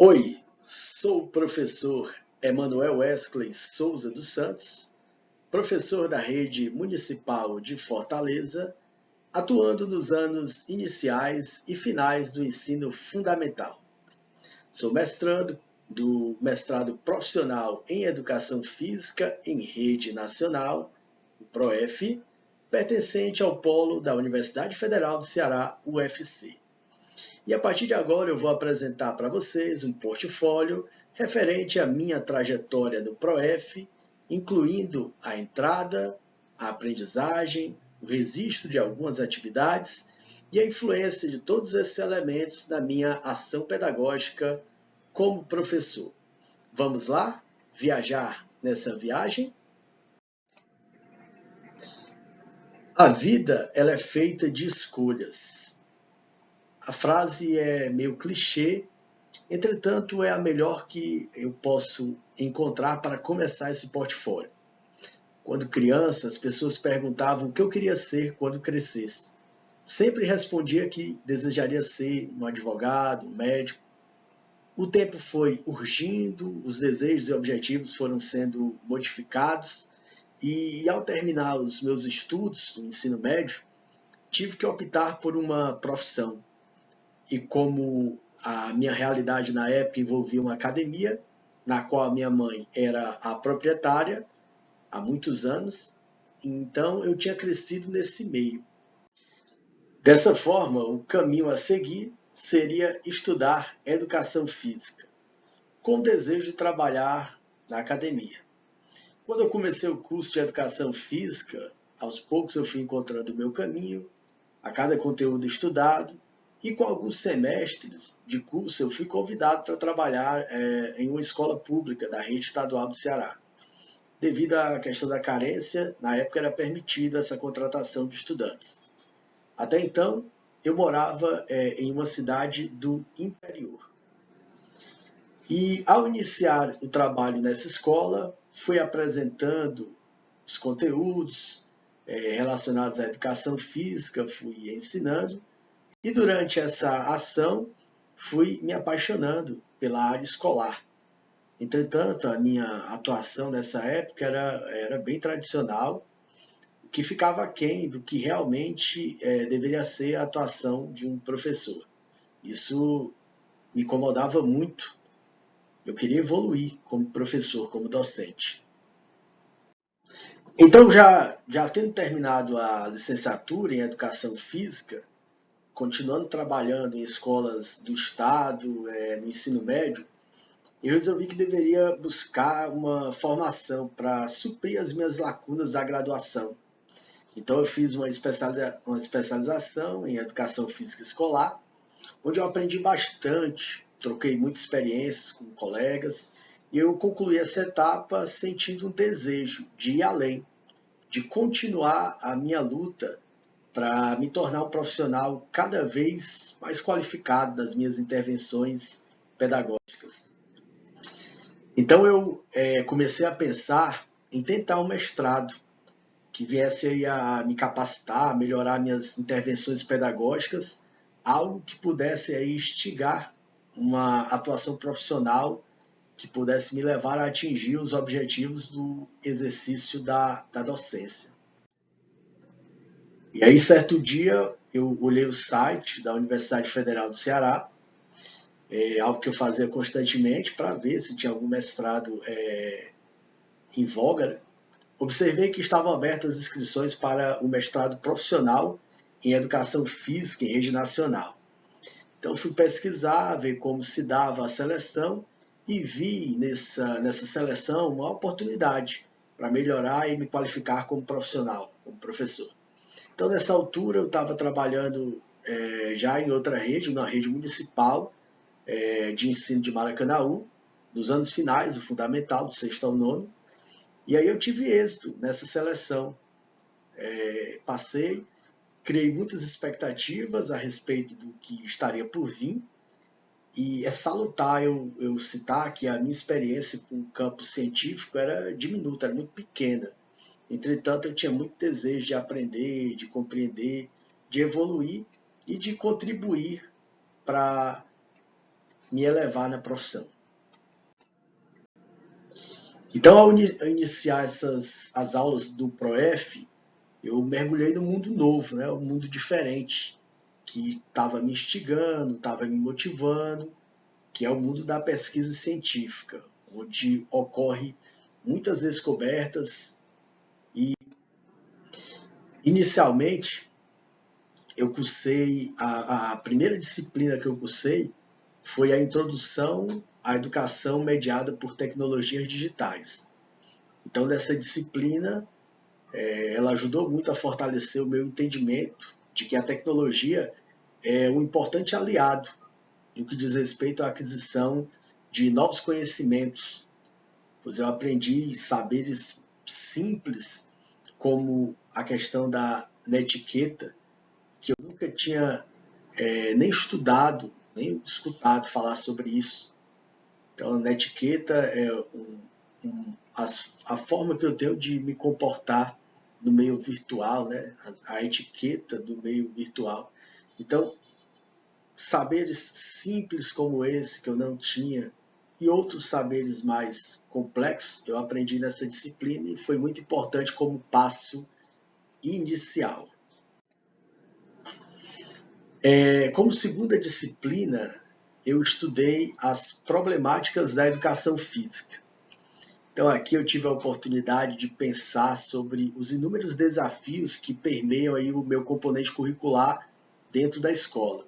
Oi, sou o professor Emanuel Wesley Souza dos Santos, professor da Rede Municipal de Fortaleza, atuando nos anos iniciais e finais do ensino fundamental. Sou mestrando do mestrado profissional em Educação Física em Rede Nacional, o PROEF, pertencente ao polo da Universidade Federal do Ceará, UFC. E a partir de agora eu vou apresentar para vocês um portfólio referente à minha trajetória no PROEF, incluindo a entrada, a aprendizagem, o registro de algumas atividades e a influência de todos esses elementos na minha ação pedagógica como professor. Vamos lá? Viajar nessa viagem? A vida ela é feita de escolhas. A frase é meio clichê, entretanto é a melhor que eu posso encontrar para começar esse portfólio. Quando criança, as pessoas perguntavam o que eu queria ser quando crescesse. Sempre respondia que desejaria ser um advogado, um médico. O tempo foi urgindo, os desejos e objetivos foram sendo modificados e ao terminar os meus estudos no ensino médio, tive que optar por uma profissão. E como a minha realidade na época envolvia uma academia, na qual a minha mãe era a proprietária há muitos anos, então eu tinha crescido nesse meio. Dessa forma, o caminho a seguir seria estudar educação física, com o desejo de trabalhar na academia. Quando eu comecei o curso de educação física, aos poucos eu fui encontrando o meu caminho, a cada conteúdo estudado, e com alguns semestres de curso eu fui convidado para trabalhar em uma escola pública da rede estadual do Ceará. Devido à questão da carência, na época era permitida essa contratação de estudantes. Até então, eu morava em uma cidade do interior. E ao iniciar o trabalho nessa escola, fui apresentando os conteúdos relacionados à educação física, fui ensinando, e durante essa ação fui me apaixonando pela área escolar. Entretanto, a minha atuação nessa época era bem tradicional, o que ficava aquém do que realmente deveria ser a atuação de um professor. Isso me incomodava muito. Eu queria evoluir como professor, como docente. Então, já tendo terminado a licenciatura em Educação Física, continuando trabalhando em escolas do estado, no ensino médio, eu resolvi que deveria buscar uma formação para suprir as minhas lacunas da graduação. Então eu fiz uma especialização em Educação Física Escolar, onde eu aprendi bastante, troquei muitas experiências com colegas, e eu concluí essa etapa sentindo um desejo de ir além, de continuar a minha luta para me tornar um profissional cada vez mais qualificado das minhas intervenções pedagógicas. Então eu comecei a pensar em tentar um mestrado que viesse aí a me capacitar, a melhorar minhas intervenções pedagógicas, algo que pudesse aí instigar uma atuação profissional que pudesse me levar a atingir os objetivos do exercício da docência. E aí, certo dia, eu olhei o site da Universidade Federal do Ceará, algo que eu fazia constantemente para ver se tinha algum mestrado em voga, né? Observei que estavam abertas as inscrições para o mestrado profissional em Educação Física em rede nacional. Então fui pesquisar, ver como se dava a seleção e vi nessa seleção uma oportunidade para melhorar e me qualificar como profissional, como professor. Então nessa altura eu estava trabalhando já em outra rede, na rede municipal de ensino de Maracanaú, nos anos finais, o fundamental, do 6º ao 9º, e aí eu tive êxito nessa seleção. Passei, criei muitas expectativas a respeito do que estaria por vir, e é salutar eu citar que a minha experiência com o campo científico era diminuta, era muito pequena. Entretanto, eu tinha muito desejo de aprender, de compreender, de evoluir e de contribuir para me elevar na profissão. Então, ao iniciar as aulas do ProF, eu mergulhei num mundo novo, né? Um mundo diferente, que estava me instigando, estava me motivando, que é o mundo da pesquisa científica, onde ocorre muitas descobertas e, inicialmente, eu cursei, a primeira disciplina que eu cursei foi a introdução à educação mediada por tecnologias digitais. Então, nessa disciplina, ela ajudou muito a fortalecer o meu entendimento de que a tecnologia é um importante aliado no que diz respeito à aquisição de novos conhecimentos, pois eu aprendi saberes simples, como a questão da netiqueta, que eu nunca tinha nem estudado, nem escutado falar sobre isso. Então, a netiqueta é a forma que eu tenho de me comportar no meio virtual, né? A etiqueta do meio virtual. Então, saberes simples como esse que eu não tinha e outros saberes mais complexos eu aprendi nessa disciplina e foi muito importante como passo inicial. Como segunda disciplina, eu estudei as problemáticas da educação física. Então aqui eu tive a oportunidade de pensar sobre os inúmeros desafios que permeiam aí o meu componente curricular dentro da escola.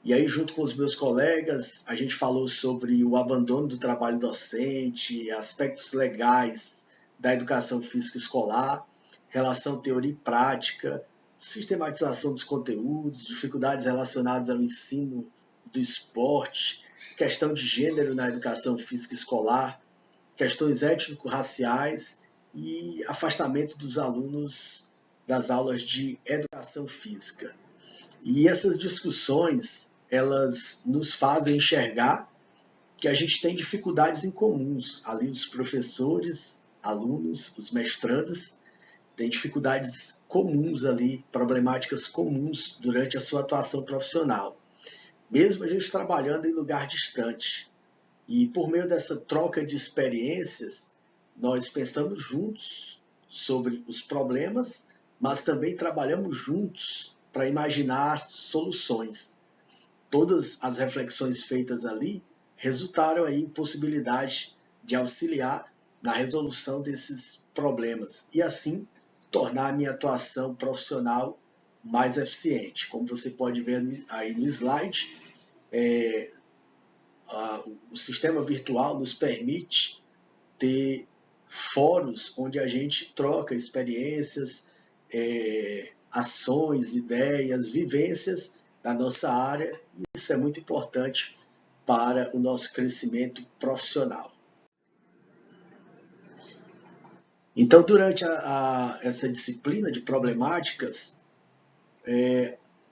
E aí, junto com os meus colegas, a gente falou sobre o abandono do trabalho docente, aspectos legais da educação física escolar, relação teoria e prática, sistematização dos conteúdos, dificuldades relacionadas ao ensino do esporte, questão de gênero na educação física escolar, questões étnico-raciais e afastamento dos alunos das aulas de educação física. E essas discussões, elas nos fazem enxergar que a gente tem dificuldades em comuns. Ali os professores, alunos, os mestrandos, têm dificuldades comuns ali, problemáticas comuns durante a sua atuação profissional. Mesmo a gente trabalhando em lugar distante. E por meio dessa troca de experiências, nós pensamos juntos sobre os problemas, mas também trabalhamos juntos para imaginar soluções. Todas as reflexões feitas ali resultaram aí em possibilidade de auxiliar na resolução desses problemas e assim tornar a minha atuação profissional mais eficiente. Como você pode ver aí no slide, o sistema virtual nos permite ter fóruns onde a gente troca experiências, ações, ideias, vivências da nossa área, e isso é muito importante para o nosso crescimento profissional. Então, durante essa disciplina de problemáticas,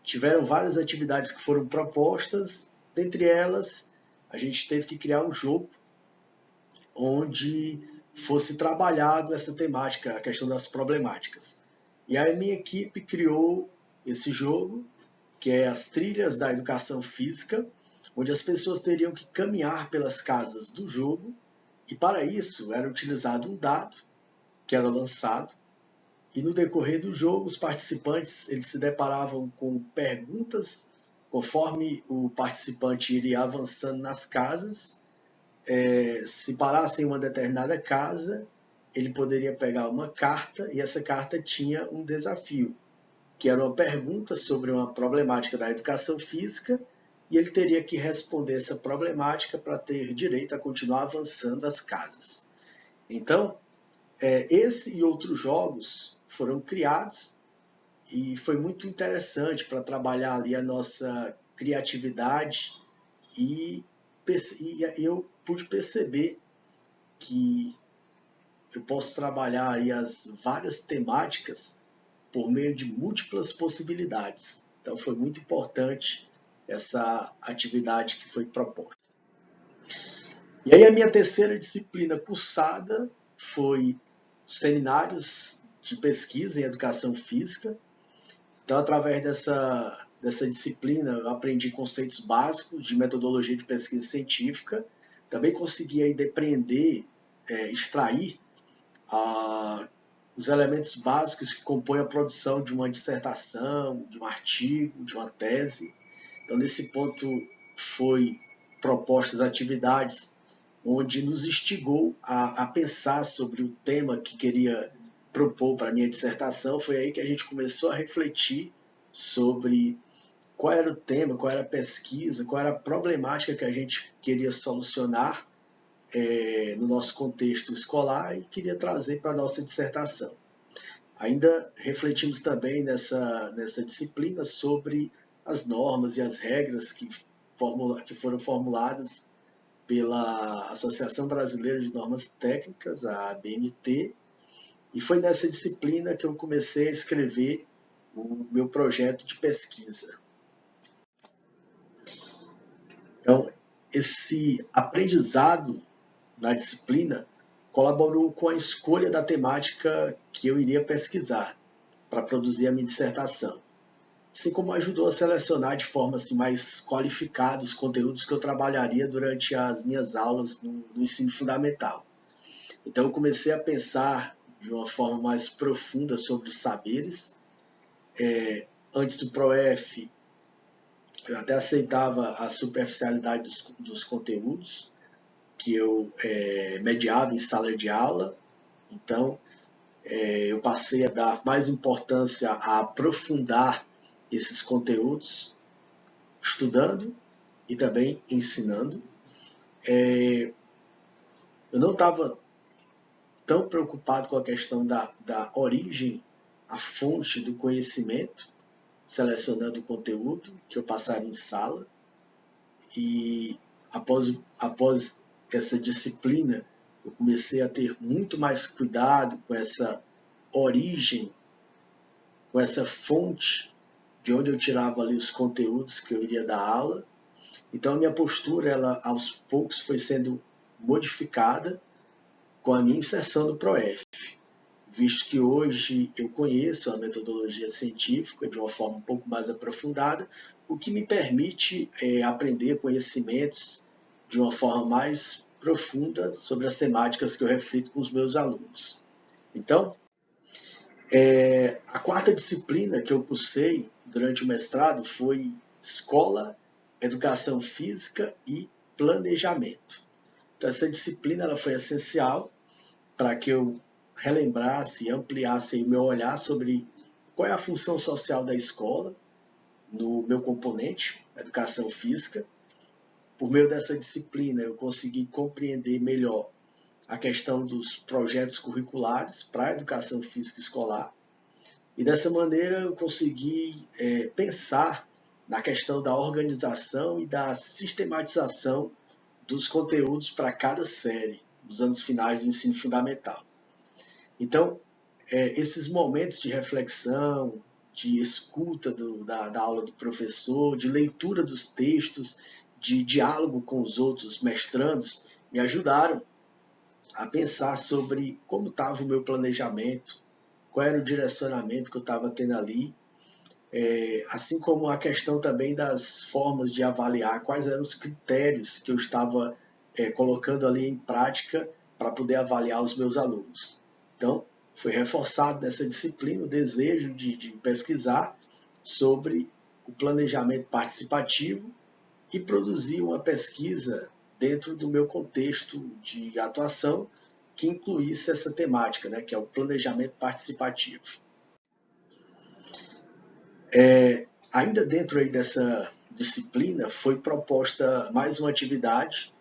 tiveram várias atividades que foram propostas, dentre elas, a gente teve que criar um jogo onde fosse trabalhado essa temática, a questão das problemáticas. E aí a minha equipe criou esse jogo, que é as trilhas da educação física, onde as pessoas teriam que caminhar pelas casas do jogo, e para isso era utilizado um dado que era lançado, e no decorrer do jogo os participantes eles se deparavam com perguntas conforme o participante iria avançando nas casas. Se parasse em uma determinada casa, ele poderia pegar uma carta e essa carta tinha um desafio, que era uma pergunta sobre uma problemática da educação física, e ele teria que responder essa problemática para ter direito a continuar avançando as casas. Então, esse e outros jogos foram criados e foi muito interessante para trabalhar ali a nossa criatividade e eu pude perceber que eu posso trabalhar aí as várias temáticas por meio de múltiplas possibilidades. Então foi muito importante essa atividade que foi proposta. E aí a minha terceira disciplina cursada foi seminários de pesquisa em educação física. Então, através dessa disciplina, eu aprendi conceitos básicos de metodologia de pesquisa científica, também consegui aí depreender, extrair os elementos básicos que compõem a produção de uma dissertação, de um artigo, de uma tese. Então, nesse ponto, foi propostas atividades onde nos instigou a pensar sobre o tema que queria propor para a minha dissertação. Foi aí que a gente começou a refletir sobre qual era o tema, qual era a pesquisa, qual era a problemática que a gente queria solucionar no nosso contexto escolar e queria trazer para a nossa dissertação. Ainda refletimos também nessa disciplina sobre as normas e as regras que foram formuladas pela Associação Brasileira de Normas Técnicas, a ABNT, e foi nessa disciplina que eu comecei a escrever o meu projeto de pesquisa. Então, esse aprendizado na disciplina colaborou com a escolha da temática que eu iria pesquisar para produzir a minha dissertação, assim como ajudou a selecionar de forma assim, mais qualificada os conteúdos que eu trabalharia durante as minhas aulas no ensino fundamental. Então eu comecei a pensar de uma forma mais profunda sobre os saberes. Antes do ProF, eu até aceitava a superficialidade dos conteúdos que eu mediava em sala de aula. Então, eu passei a dar mais importância a aprofundar esses conteúdos, estudando e também ensinando. Eu não estava tão preocupado com a questão da origem, a fonte do conhecimento, selecionando o conteúdo que eu passava em sala. E após essa disciplina, eu comecei a ter muito mais cuidado com essa origem, com essa fonte de onde eu tirava ali os conteúdos que eu iria dar aula. Então a minha postura, ela aos poucos foi sendo modificada com a minha inserção no ProF, visto que hoje eu conheço a metodologia científica de uma forma um pouco mais aprofundada, o que me permite aprender conhecimentos de uma forma mais profunda sobre as temáticas que eu reflito com os meus alunos. Então, a quarta disciplina que eu cursei durante o mestrado foi Escola, Educação Física e Planejamento. Então, essa disciplina ela foi essencial para que eu relembrasse e ampliasse o meu olhar sobre qual é a função social da escola no meu componente, Educação Física. Por meio dessa disciplina, eu consegui compreender melhor a questão dos projetos curriculares para a educação física escolar. E dessa maneira eu consegui pensar na questão da organização e da sistematização dos conteúdos para cada série, nos anos finais do ensino fundamental. Então, esses momentos de reflexão, de escuta da aula do professor, de leitura dos textos, de diálogo com os outros mestrandos, me ajudaram a pensar sobre como estava o meu planejamento, qual era o direcionamento que eu estava tendo ali, assim como a questão também das formas de avaliar quais eram os critérios que eu estava colocando ali em prática para poder avaliar os meus alunos. Então, foi reforçado nessa disciplina o desejo de pesquisar sobre o planejamento participativo e produzir uma pesquisa dentro do meu contexto de atuação que incluísse essa temática, né, que é o planejamento participativo. Ainda dentro aí dessa disciplina, foi proposta mais uma atividade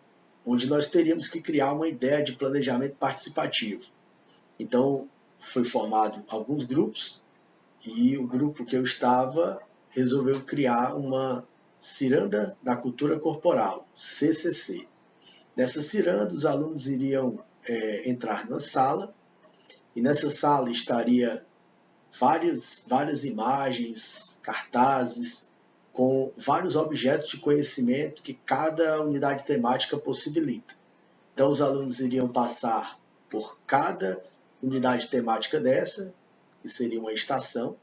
onde nós teríamos que criar uma ideia de planejamento participativo. Então, foi formado alguns grupos e o grupo que eu estava resolveu criar uma ciranda da cultura corporal, CCC. Nessa ciranda, os alunos iriam entrar na sala e nessa sala estaria várias imagens, cartazes, com vários objetos de conhecimento que cada unidade temática possibilita. Então, os alunos iriam passar por cada unidade temática dessa, que seria uma estação,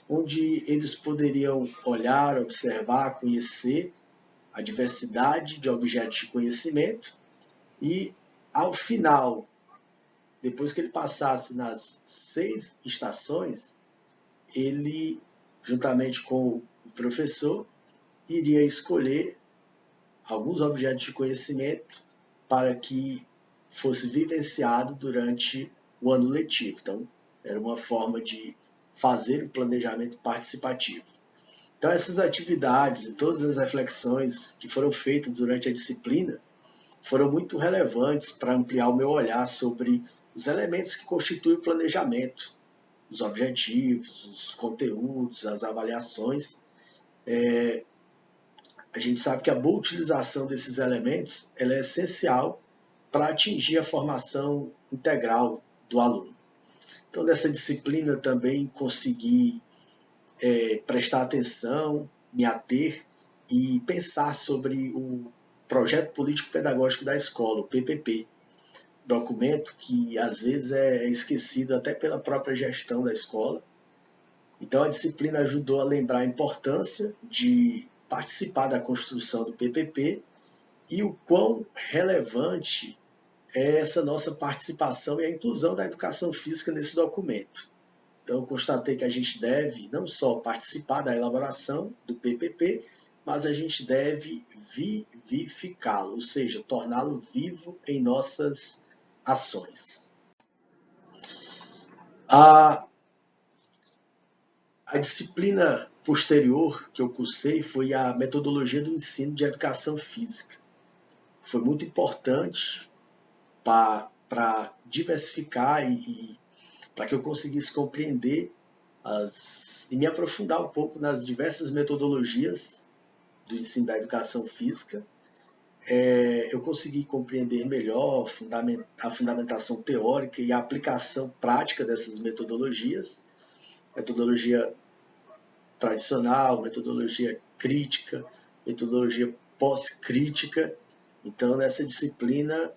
onde eles poderiam olhar, observar, conhecer a diversidade de objetos de conhecimento e, ao final, depois que ele passasse nas 6 estações, ele, juntamente com o professor, iria escolher alguns objetos de conhecimento para que fosse vivenciado durante o ano letivo. Então, era uma forma de fazer o planejamento participativo. Então, essas atividades e todas as reflexões que foram feitas durante a disciplina foram muito relevantes para ampliar o meu olhar sobre os elementos que constituem o planejamento, os objetivos, os conteúdos, as avaliações. A gente sabe que a boa utilização desses elementos ela é essencial para atingir a formação integral do aluno. Então, nessa disciplina também consegui prestar atenção, me ater e pensar sobre o Projeto Político-Pedagógico da Escola, o PPP, documento que às vezes é esquecido até pela própria gestão da escola. Então, a disciplina ajudou a lembrar a importância de participar da construção do PPP e o quão relevante é essa nossa participação e a inclusão da educação física nesse documento. Então, eu constatei que a gente deve não só participar da elaboração do PPP, mas a gente deve vivificá-lo, ou seja, torná-lo vivo em nossas ações. A disciplina posterior que eu cursei foi a metodologia do ensino de educação física. Foi muito importante para diversificar e para que eu conseguisse compreender e me aprofundar um pouco nas diversas metodologias do ensino da educação física. Eu consegui compreender melhor a fundamentação teórica e a aplicação prática dessas metodologias, metodologia tradicional, metodologia crítica, metodologia pós-crítica. Então, nessa disciplina,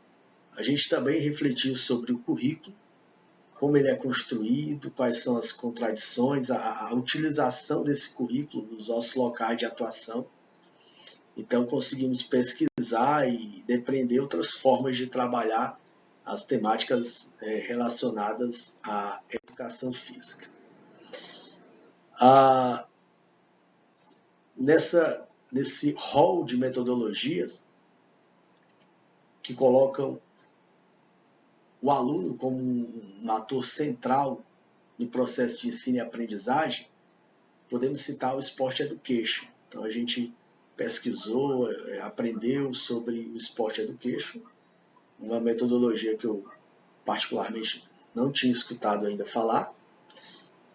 a gente também refletiu sobre o currículo, como ele é construído, quais são as contradições, a utilização desse currículo nos nossos locais de atuação. Então, conseguimos pesquisar e depreender outras formas de trabalhar as temáticas relacionadas à educação física. Nesse rol de metodologias que colocam o aluno como um ator central no processo de ensino e aprendizagem, podemos citar o Sport Education. Então, a gente pesquisou, aprendeu sobre o Sport Education, uma metodologia que eu particularmente não tinha escutado ainda falar.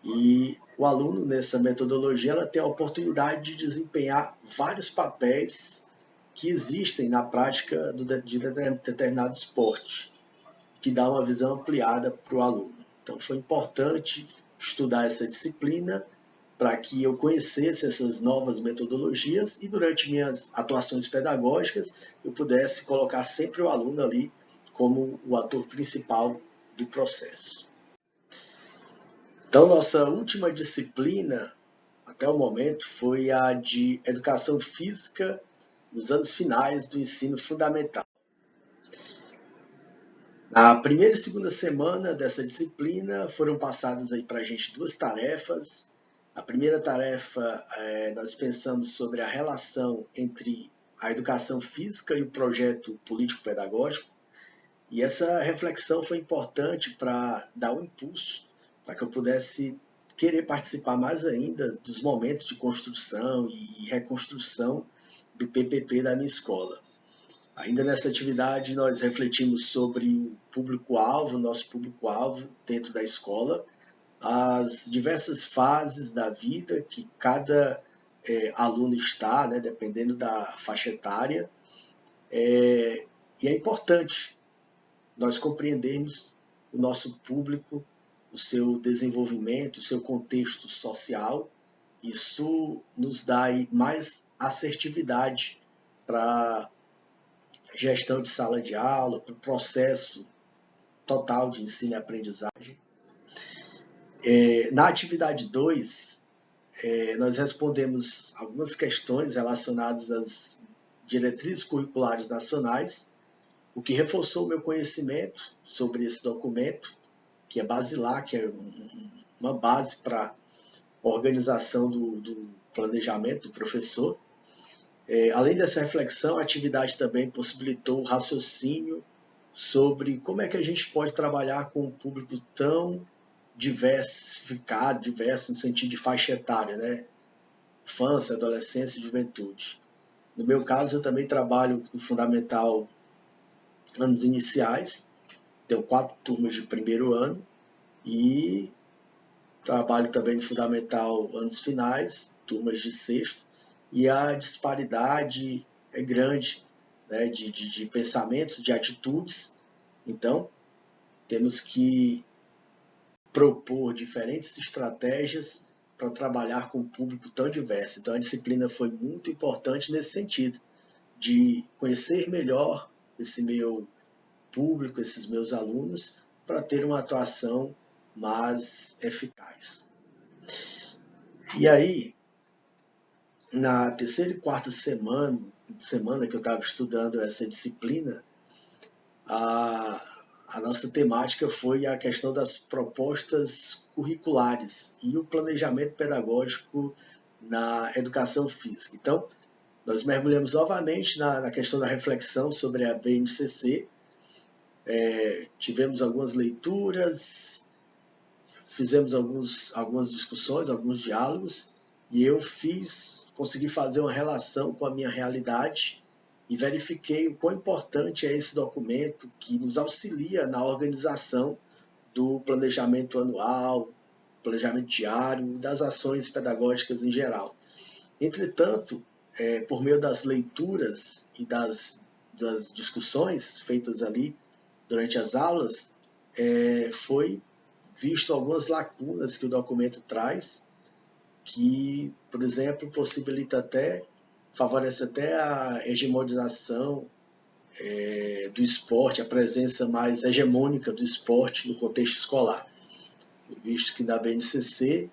E o aluno, nessa metodologia, ela tem a oportunidade de desempenhar vários papéis que existem na prática de determinado esporte, que dá uma visão ampliada para o aluno. Então, foi importante estudar essa disciplina para que eu conhecesse essas novas metodologias e, durante minhas atuações pedagógicas, eu pudesse colocar sempre o aluno ali como o ator principal do processo. Então, nossa última disciplina, até o momento, foi a de Educação Física nos anos finais do ensino fundamental. Na primeira e segunda semana dessa disciplina foram passadas aí para a gente 2 tarefas. A primeira tarefa, nós pensamos sobre a relação entre a educação física e o projeto político-pedagógico. E essa reflexão foi importante para dar um impulso, para que eu pudesse querer participar mais ainda dos momentos de construção e reconstrução do PPP da minha escola. Ainda nessa atividade, nós refletimos sobre o público-alvo, nosso público-alvo dentro da escola, as diversas fases da vida que cada aluno está, né, dependendo da faixa etária. E é importante nós compreendermos o nosso público, o seu desenvolvimento, o seu contexto social. Isso nos dá aí mais assertividade para gestão de sala de aula, para o processo total de ensino e aprendizagem. Na atividade 2, nós respondemos algumas questões relacionadas às diretrizes curriculares nacionais, o que reforçou o meu conhecimento sobre esse documento, que é basilar, que é uma base para a organização do planejamento do professor. Além dessa reflexão, a atividade também possibilitou o raciocínio sobre como é que a gente pode trabalhar com um público tão diversificado, diverso no sentido de faixa etária, né? Infância, adolescência e juventude. No meu caso, eu também trabalho com fundamental anos iniciais, tenho 4 turmas de primeiro ano e trabalho também no fundamental anos finais, turmas de sexto, e a disparidade é grande, né, de pensamentos, de atitudes. Então, temos que propor diferentes estratégias para trabalhar com um público tão diverso. Então, a disciplina foi muito importante nesse sentido, de conhecer melhor esse meu público, esses meus alunos, para ter uma atuação mais eficaz. E aí, na terceira e quarta semana que eu estava estudando essa disciplina, a nossa temática foi a questão das propostas curriculares e o planejamento pedagógico na educação física. Então, nós mergulhamos novamente na questão da reflexão sobre a BNCC, tivemos algumas leituras, fizemos algumas discussões, alguns diálogos, e eu consegui fazer uma relação com a minha realidade e verifiquei o quão importante é esse documento que nos auxilia na organização do planejamento anual, planejamento diário, das ações pedagógicas em geral. Entretanto, por meio das leituras e das discussões feitas ali durante as aulas, foi visto algumas lacunas que o documento traz, que, por exemplo, favorece até a hegemonização do esporte, a presença mais hegemônica do esporte no contexto escolar, visto que na BNCC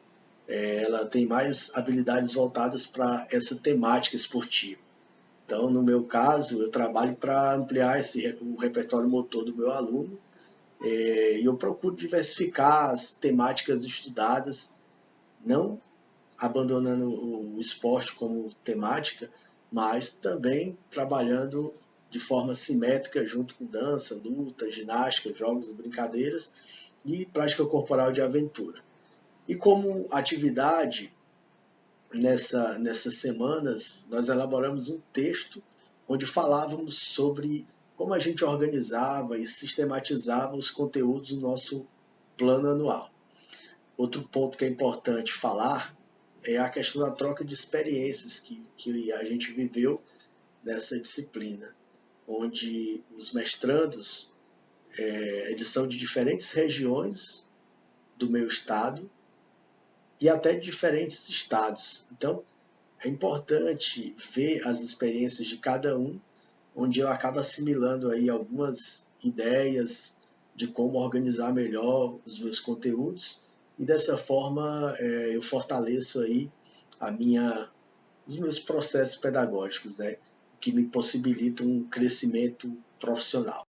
ela tem mais habilidades voltadas para essa temática esportiva. Então, no meu caso, eu trabalho para ampliar o repertório motor do meu aluno, e eu procuro diversificar as temáticas estudadas, não abandonando o esporte como temática, mas também trabalhando de forma simétrica junto com dança, luta, ginástica, jogos e brincadeiras e prática corporal de aventura. E como atividade, nessas semanas, nós elaboramos um texto onde falávamos sobre como a gente organizava e sistematizava os conteúdos do nosso plano anual. Outro ponto que é importante falar é a questão da troca de experiências que a gente viveu nessa disciplina, onde os mestrandos eles são de diferentes regiões do meu estado e até de diferentes estados. Então, é importante ver as experiências de cada um, onde eu acabo assimilando aí algumas ideias de como organizar melhor os meus conteúdos e dessa forma eu fortaleço aí os meus processos pedagógicos, né, que me possibilitam um crescimento profissional.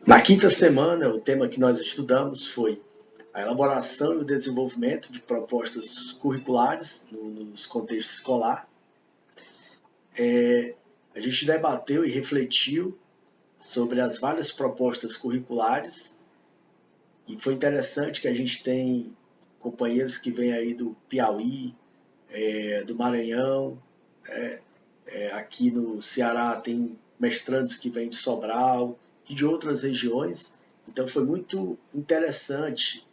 Na quinta semana, o tema que nós estudamos foi a elaboração e o desenvolvimento de propostas curriculares nos contextos escolar. A gente debateu e refletiu sobre as várias propostas curriculares e foi interessante que a gente tem companheiros que vêm aí do Piauí, do Maranhão, aqui no Ceará tem mestrandos que vêm de Sobral e de outras regiões. Então foi muito interessante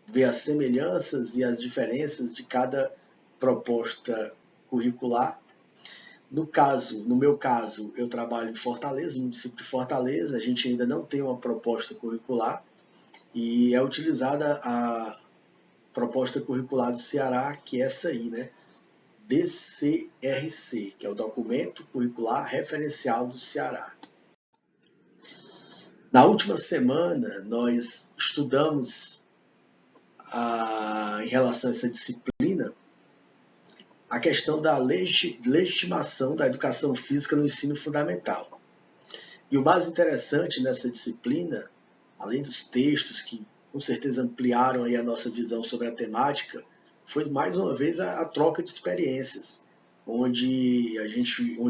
ver as semelhanças e as diferenças de cada proposta curricular. No meu caso, eu trabalho em Fortaleza, no município de Fortaleza, a gente ainda não tem uma proposta curricular e é utilizada a proposta curricular do Ceará, que é essa aí, né? DCRC, que é o Documento Curricular Referencial do Ceará. Na última semana, nós estudamos em relação a essa disciplina, a questão da legitimação da educação física no ensino fundamental. E o mais interessante nessa disciplina, além dos textos que com certeza ampliaram aí a nossa visão sobre a temática, foi mais uma vez a troca de experiências, onde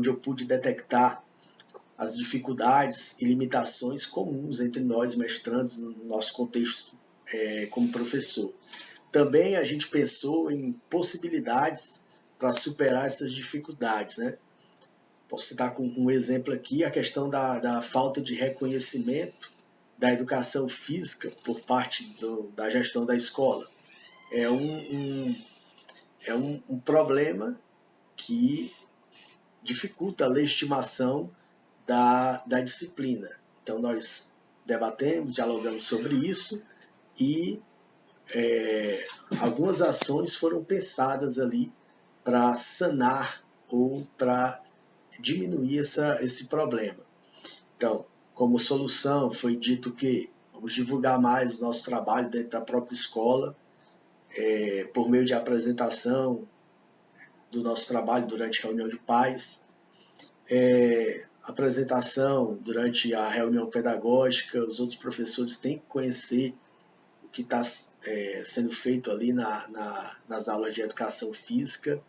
eu pude detectar as dificuldades e limitações comuns entre nós mestrandos no nosso contexto como professor. Também a gente pensou em possibilidades para superar essas dificuldades, né? Posso citar com um exemplo aqui a questão da falta de reconhecimento da educação física por parte da gestão da escola. É um problema que dificulta a legitimação da disciplina. Então, nós debatemos, dialogamos sobre isso e algumas ações foram pensadas ali para sanar ou para diminuir esse problema. Então, como solução, foi dito que vamos divulgar mais o nosso trabalho dentro da própria escola, por meio de apresentação do nosso trabalho durante a reunião de pais, apresentação durante a reunião pedagógica, os outros professores têm que conhecer o que está sendo feito ali nas aulas de educação física,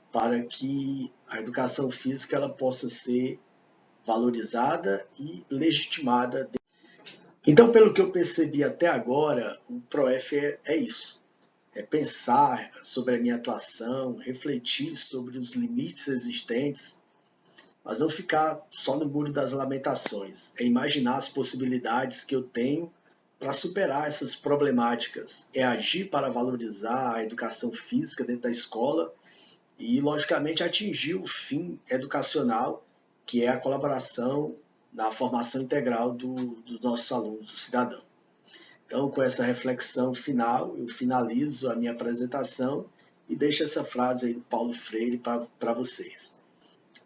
para que a educação física ela possa ser valorizada e legitimada. Então, pelo que eu percebi até agora, o ProF é isso. É pensar sobre a minha atuação, refletir sobre os limites existentes, mas não ficar só no muro das lamentações. É imaginar as possibilidades que eu tenho para superar essas problemáticas. É agir para valorizar a educação física dentro da escola e, logicamente, atingir o fim educacional, que é a colaboração na formação integral dos nossos alunos, do cidadão. Então, com essa reflexão final, eu finalizo a minha apresentação e deixo essa frase aí do Paulo Freire para vocês.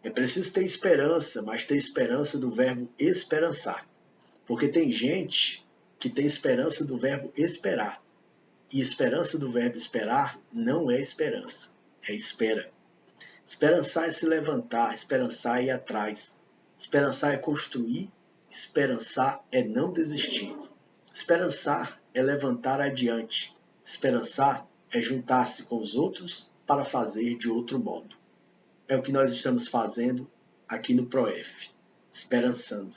É preciso ter esperança, mas ter esperança do verbo esperançar. Porque tem gente que tem esperança do verbo esperar. E esperança do verbo esperar não é esperança, é espera. Esperançar é se levantar, esperançar é ir atrás. Esperançar é construir, esperançar é não desistir. Esperançar é levantar adiante. Esperançar é juntar-se com os outros para fazer de outro modo. É o que nós estamos fazendo aqui no ProF, esperançando.